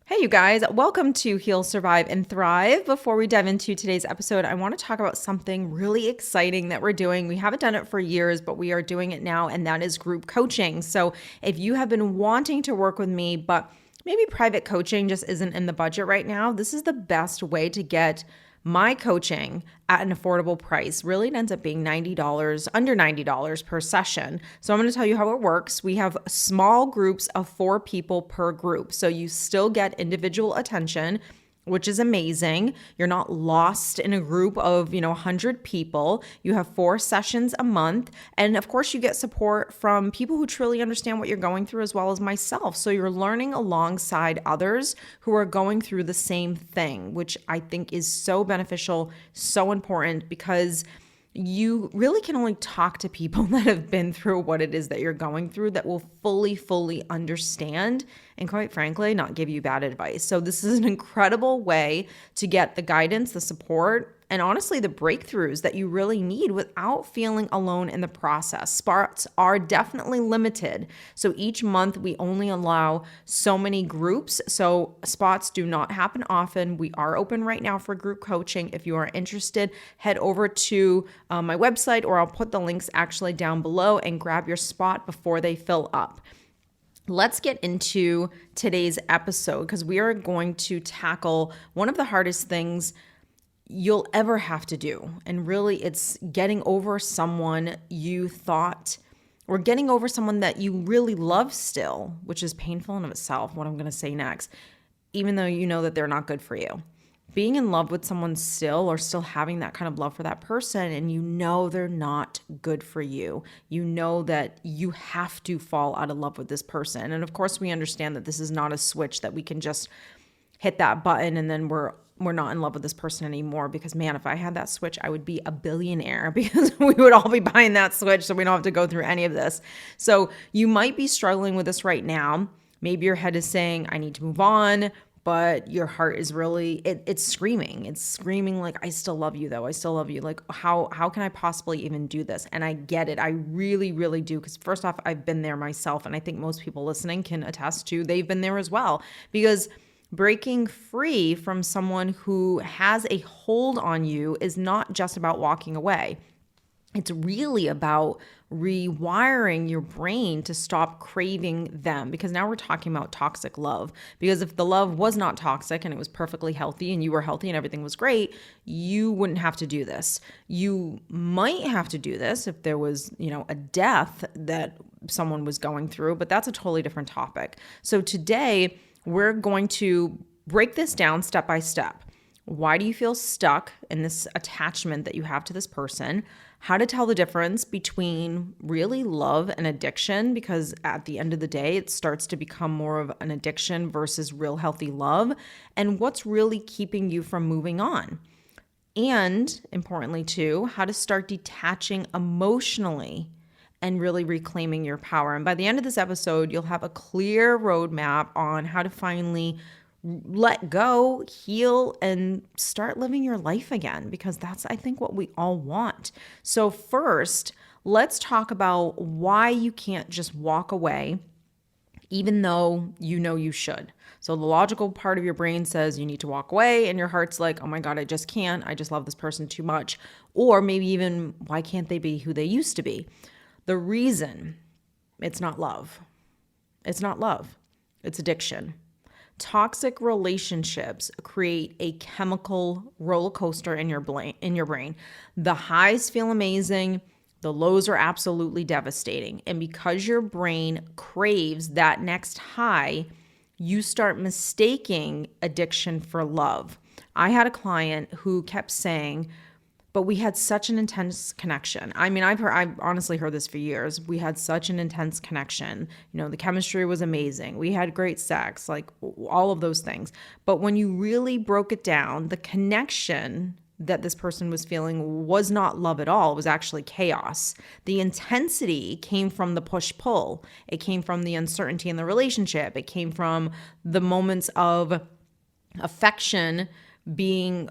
Hey, you guys, welcome to Heal, Survive, and Thrive. Before we dive into today's episode, I want to talk about something really exciting that we're doing. We haven't done it for years, but we are doing it now, and that is group coaching. So if you have been wanting to work with me, but maybe private coaching just isn't in the budget right now, this is the best way to get my coaching at an affordable price. Really, it ends up being $90, under $90 per session. So I'm going to tell you how it works. We have small groups of 4 people per group. So you still get individual attention, which is amazing. You're not lost in a group of, 100 people. You have 4 sessions a month. And of course, you get support from people who truly understand what you're going through, as well as myself. So you're learning alongside others who are going through the same thing, which I think is so beneficial, so important, because you really can only talk to people that have been through what it is that you're going through, that will fully understand and, quite frankly, not give you bad advice. So this is an incredible way to get the guidance, the support, and honestly, the breakthroughs that you really need without feeling alone in the process. Spots are definitely limited. So each month we only allow so many groups. So spots do not happen often. We are open right now for group coaching. If you are interested, head over to my website, or I'll put the links actually down below, and grab your spot before they fill up. Let's get into today's episode, because we are going to tackle one of the hardest things you'll ever have to do. And really, it's getting over someone you thought, or getting over someone that you really love still, which is painful in of itself, what I'm going to say next, even though you know that they're not good for you. Being in love with someone still, or still having that kind of love for that person, and you know they're not good for you. You know that you have to fall out of love with this person. And of course, we understand that this is not a switch that we can just hit that button and then we're not in love with this person anymore. Because man, if I had that switch, I would be a billionaire, because we would all be buying that switch, so we don't have to go through any of this. So you might be struggling with this right now. Maybe your head is saying, I need to move on, but your heart is really, it's screaming. It's screaming like, I still love you though. I still love you. Like, how can I possibly even do this? And I get it. I really do. Because first off, I've been there myself. And I think most people listening can attest to, they've been there as well. Because breaking free from someone who has a hold on you is not just about walking away. It's really about rewiring your brain to stop craving them, because now we're talking about toxic love. Because if the love was not toxic and it was perfectly healthy and you were healthy and everything was great, you wouldn't have to do this. You might have to do this if there was, a death that someone was going through, but that's a totally different topic. So today we're going to break this down step by step. Why do you feel stuck in this attachment that you have to this person? How to tell the difference between really love and addiction, because at the end of the day, it starts to become more of an addiction versus real healthy love, and what's really keeping you from moving on. And importantly too, how to start detaching emotionally and really reclaiming your power. And by the end of this episode, you'll have a clear roadmap on how to finally let go, heal, and start living your life again, because that's, I think, what we all want. So first, let's talk about why you can't just walk away, even though you know you should. So the logical part of your brain says you need to walk away, and your heart's like, oh my God, I just can't. I just love this person too much. Or maybe even, why can't they be who they used to be? The reason, it's not love. It's not love. It's addiction. Toxic relationships create a chemical roller coaster in your brain. The highs feel amazing. The lows are absolutely devastating. And because your brain craves that next high, you start mistaking addiction for love. I had a client who kept saying, but we had such an intense connection. I mean, I've honestly heard this for years. We had such an intense connection. The chemistry was amazing. We had great sex, like all of those things. But when you really broke it down, the connection that this person was feeling was not love at all. It was actually chaos. The intensity came from the push-pull. It came from the uncertainty in the relationship. It came from the moments of affection being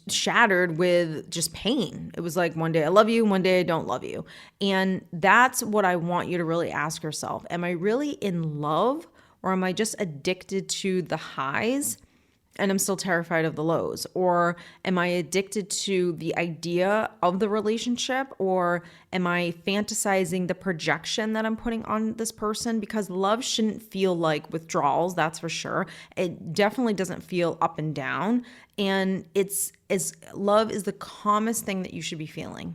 shattered with just pain. It was like, one day I love you, one day I don't love you. And that's what I want you to really ask yourself. Am I really in love, Or am I just addicted to the highs and I'm still terrified of the lows? Or am I addicted to the idea of the relationship? Or am I fantasizing the projection that I'm putting on this person? Because love shouldn't feel like withdrawals, that's for sure. It definitely doesn't feel up and down. And love is the calmest thing that you should be feeling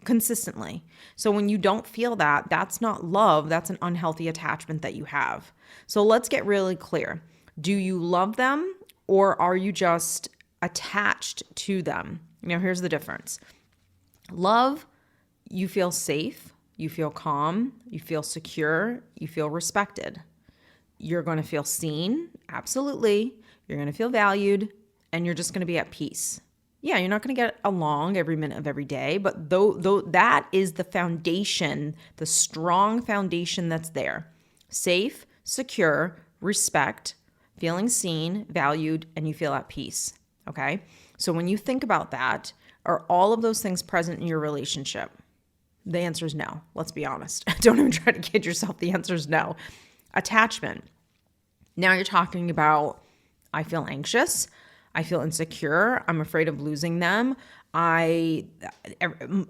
consistently. So when you don't feel that, that's not love, that's an unhealthy attachment that you have. So let's get really clear. Do you love them or are you just attached to them? Now, here's the difference. Love, you feel safe, you feel calm, you feel secure, you feel respected. You're going to feel seen, absolutely. You're going to feel valued, and you're just going to be at peace. Yeah, you're not going to get along every minute of every day, but though that is the foundation, the strong foundation that's there. Safe, secure, respect, feeling seen, valued, and you feel at peace, okay? So when you think about that, are all of those things present in your relationship? The answer is no. Let's be honest. Don't even try to kid yourself. The answer is no. Attachment. Now you're talking about, I feel anxious. I feel insecure. I'm afraid of losing them. A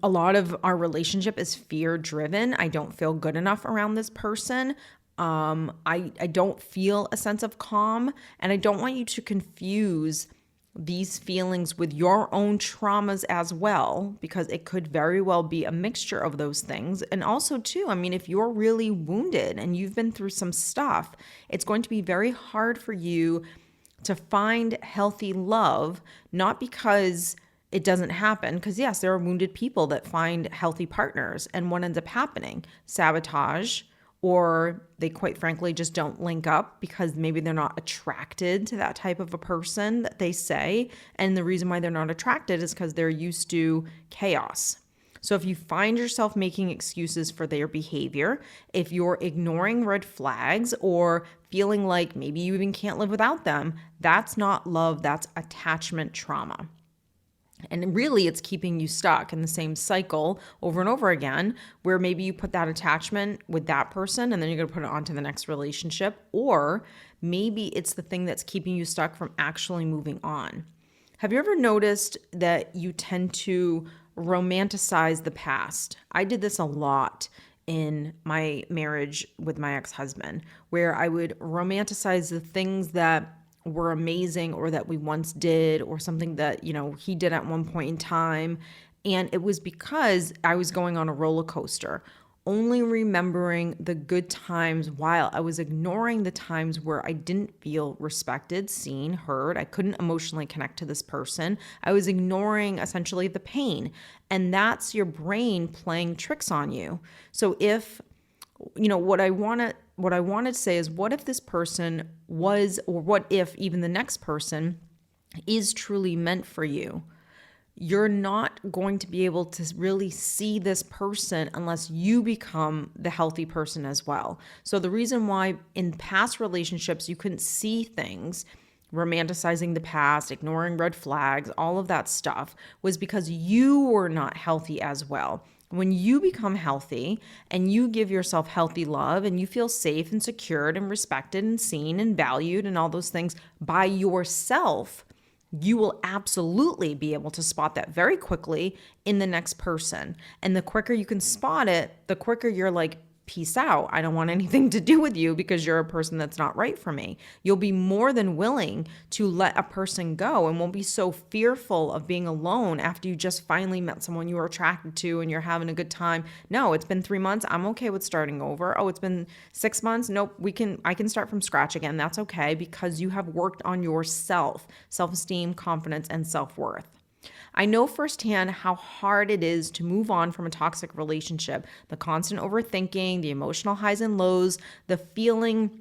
lot of our relationship is fear driven. I don't feel good enough around this person. I don't feel a sense of calm, and I don't want you to confuse these feelings with your own traumas as well, because it could very well be a mixture of those things. And also too, I mean, if you're really wounded and you've been through some stuff, it's going to be very hard for you to find healthy love, not because it doesn't happen, because yes, there are wounded people that find healthy partners, and what ends up happening? Sabotage, or they quite frankly just don't link up because maybe they're not attracted to that type of a person that they say. And the reason why they're not attracted is because they're used to chaos. So if you find yourself making excuses for their behavior, if you're ignoring red flags or feeling like maybe you even can't live without them, that's not love, that's attachment trauma. And really, it's keeping you stuck in the same cycle over and over again, where maybe you put that attachment with that person and then you're going to put it onto the next relationship. Or maybe it's the thing that's keeping you stuck from actually moving on. Have you ever noticed that you tend to romanticize the past? I did this a lot in my marriage with my ex-husband, where I would romanticize the things that were amazing or that we once did, or something that, he did at one point in time. And it was because I was going on a roller coaster, only remembering the good times while I was ignoring the times where I didn't feel respected, seen, heard. I couldn't emotionally connect to this person. I was ignoring essentially the pain. And that's your brain playing tricks on you. So if, what I wanted to say is, what if this person was, or what if even the next person is truly meant for you? You're not going to be able to really see this person unless you become the healthy person as well. So the reason why in past relationships you couldn't see things, romanticizing the past, ignoring red flags, all of that stuff, was because you were not healthy as well. When you become healthy and you give yourself healthy love and you feel safe and secured and respected and seen and valued and all those things by yourself, you will absolutely be able to spot that very quickly in the next person. And the quicker you can spot it, the quicker you're like, peace out. I don't want anything to do with you because you're a person that's not right for me. You'll be more than willing to let a person go and won't be so fearful of being alone after you just finally met someone you were attracted to and you're having a good time. No, it's been 3 months. I'm okay with starting over. Oh, it's been 6 months. Nope, I can start from scratch again. That's okay, because you have worked on yourself, self-esteem, confidence, and self-worth. I know firsthand how hard it is to move on from a toxic relationship. The constant overthinking, the emotional highs and lows, the feeling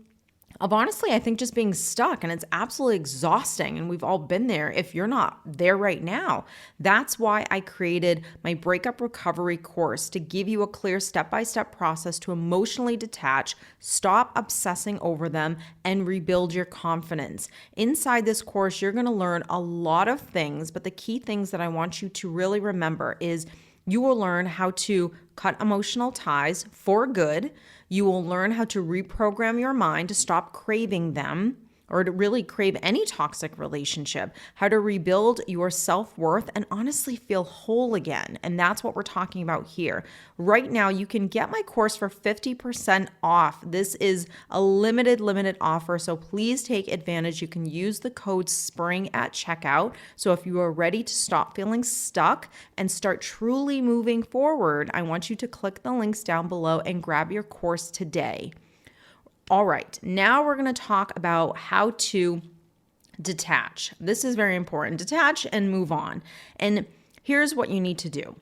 of, honestly, I think just being stuck, and it's absolutely exhausting. And we've all been there if you're not there right now. That's why I created my breakup recovery course, to give you a clear step-by-step process to emotionally detach, stop obsessing over them, and rebuild your confidence. Inside this course, you're going to learn a lot of things, but the key things that I want you to really remember is you will learn how to cut emotional ties for good. You will learn how to reprogram your mind to stop craving them or to really crave any toxic relationship, how to rebuild your self-worth and honestly feel whole again. And that's what we're talking about here. Right now, you can get my course for 50% off. This is a limited offer, so please take advantage. You can use the code SPRING at checkout. So if you are ready to stop feeling stuck and start truly moving forward, I want you to click the links down below and grab your course today. All right, now we're going to talk about how to detach. This is very important. Detach and move on. And here's what you need to do.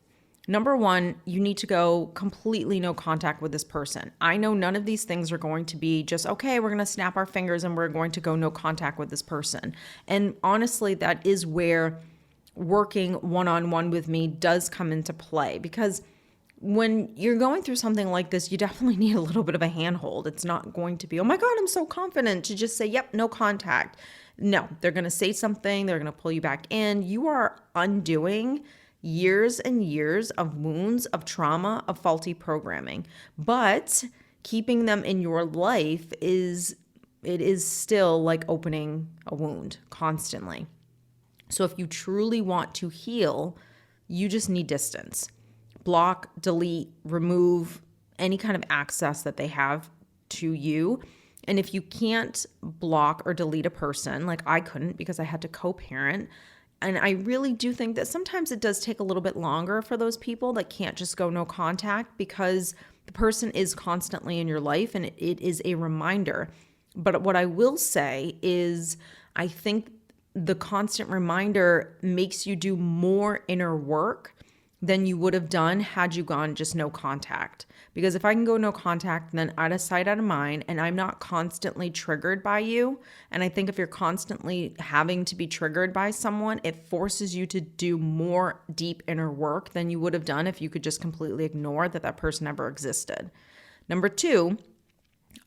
Number one, you need to go completely no contact with this person. I know none of these things are going to be just, okay, we're going to snap our fingers and we're going to go no contact with this person. And honestly, that is where working one-on-one with me does come into play, because when you're going through something like this, you definitely need a little bit of a handhold. It's not going to be, oh my God, I'm so confident to just say, yep, no contact. No, they're going to say something. They're going to pull you back in. You are undoing years and years of wounds, of trauma, of faulty programming. But keeping them in your life is still like opening a wound constantly. So if you truly want to heal, you just need distance. Block, delete, remove any kind of access that they have to you. And if you can't block or delete a person, like I couldn't because I had to co-parent, and I really do think that sometimes it does take a little bit longer for those people that can't just go no contact, because the person is constantly in your life and it is a reminder. But what I will say is I think the constant reminder makes you do more inner work than you would have done had you gone just no contact. Because if I can go no contact, then out of sight, out of mind, and I'm not constantly triggered by you. And I think if you're constantly having to be triggered by someone, it forces you to do more deep inner work than you would have done if you could just completely ignore that that person ever existed. Number two,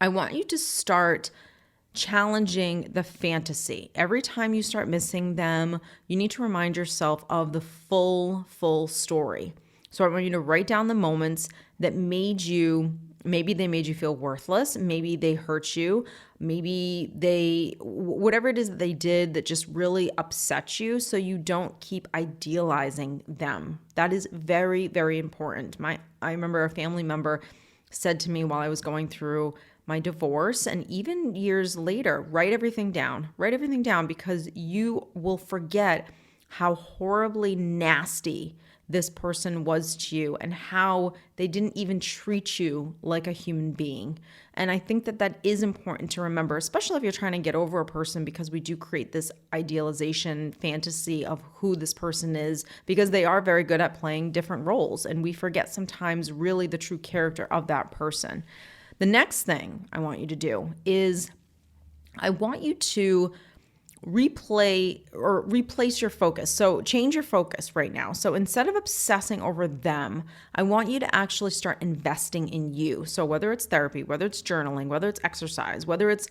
I want you to start challenging the fantasy. Every time you start missing them, you need to remind yourself of the full story. So I want you to write down the moments that maybe they made you feel worthless, maybe they hurt you, maybe whatever it is that they did that just really upset you, so you don't keep idealizing them. That is very, very important. I remember a family member said to me while I was going through my divorce, and even years later, write everything down, because you will forget how horribly nasty this person was to you and how they didn't even treat you like a human being. And I think that that is important to remember, especially if you're trying to get over a person, because we do create this idealization fantasy of who this person is, because they are very good at playing different roles, and we forget sometimes really the true character of that person. The next thing I want you to do is I want you to replace your focus. So change your focus right now. So instead of obsessing over them, I want you to actually start investing in you. So whether it's therapy, whether it's journaling, whether it's exercise, whether it's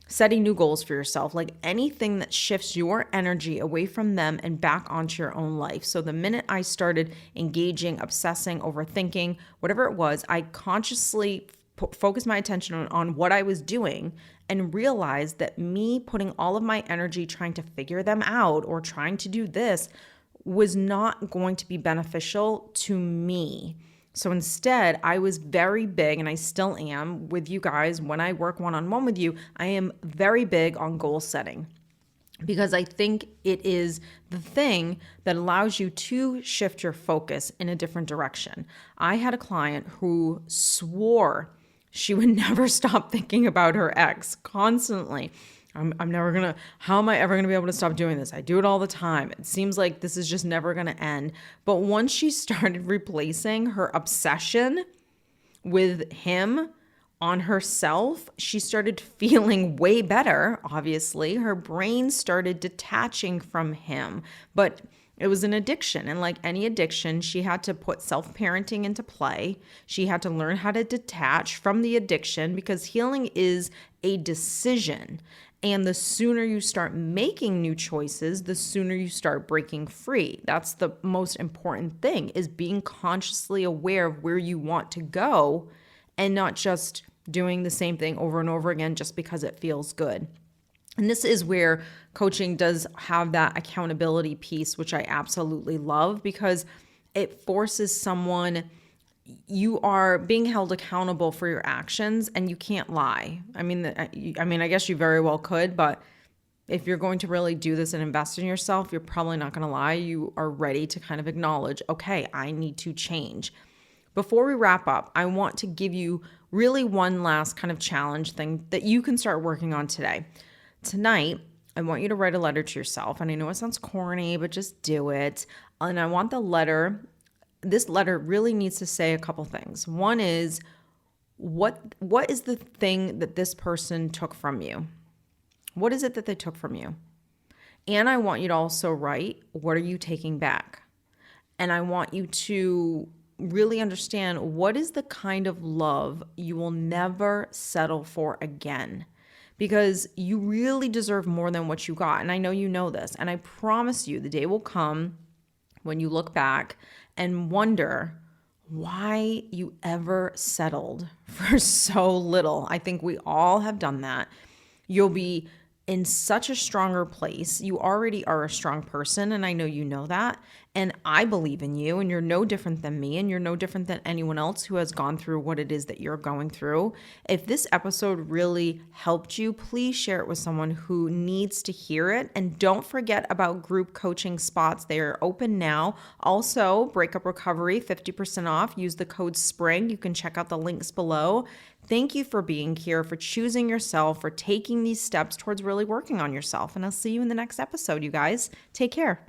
setting new goals for yourself, like anything that shifts your energy away from them and back onto your own life. So the minute I started engaging, obsessing, overthinking, whatever it was, I consciously focused my attention on what I was doing and realized that me putting all of my energy trying to figure them out or trying to do this was not going to be beneficial to me. So instead, I was very big, and I still am with you guys. When I work one-on-one with you, I am very big on goal setting, because I think it is the thing that allows you to shift your focus in a different direction. I had a client who swore she would never stop thinking about her ex constantly. How am I ever gonna be able to stop doing this? I do it all the time. It seems like this is just never gonna end. But once she started replacing her obsession with him on herself, she started feeling way better. Obviously, her brain started detaching from him, but it was an addiction. And like any addiction, she had to put self-parenting into play. She had to learn how to detach from the addiction, because healing is a decision. And the sooner you start making new choices, the sooner you start breaking free. That's the most important thing, is being consciously aware of where you want to go and not just doing the same thing over and over again just because it feels good. And this is where coaching does have that accountability piece, which I absolutely love because it forces someone, you are being held accountable for your actions and you can't lie. I mean, I guess you very well could, but if you're going to really do this and invest in yourself, you're probably not going to lie. You are ready to kind of acknowledge, okay, I need to change. Before we wrap up, I want to give you really one last kind of challenge thing that you can start working on today. Tonight, I want you to write a letter to yourself. And I know it sounds corny, but just do it. And I want this letter really needs to say a couple things. One is, what is the thing that this person took from you? What is it that they took from you? And I want you to also write, what are you taking back? And I want you to really understand what is the kind of love you will never settle for again. Because you really deserve more than what you got. And I know you know this. And I promise you the day will come when you look back and wonder why you ever settled for so little. I think we all have done that. You'll be in such a stronger place. You already are a strong person, and I know you know that. And I believe in you, and you're no different than me, and you're no different than anyone else who has gone through what it is that you're going through. If this episode really helped you, please share it with someone who needs to hear it. And don't forget about group coaching spots. They are open now. Also, Breakup Recovery, 50% off. Use the code SPRING. You can check out the links below. Thank you for being here, for choosing yourself, for taking these steps towards really working on yourself. And I'll see you in the next episode, you guys. Take care.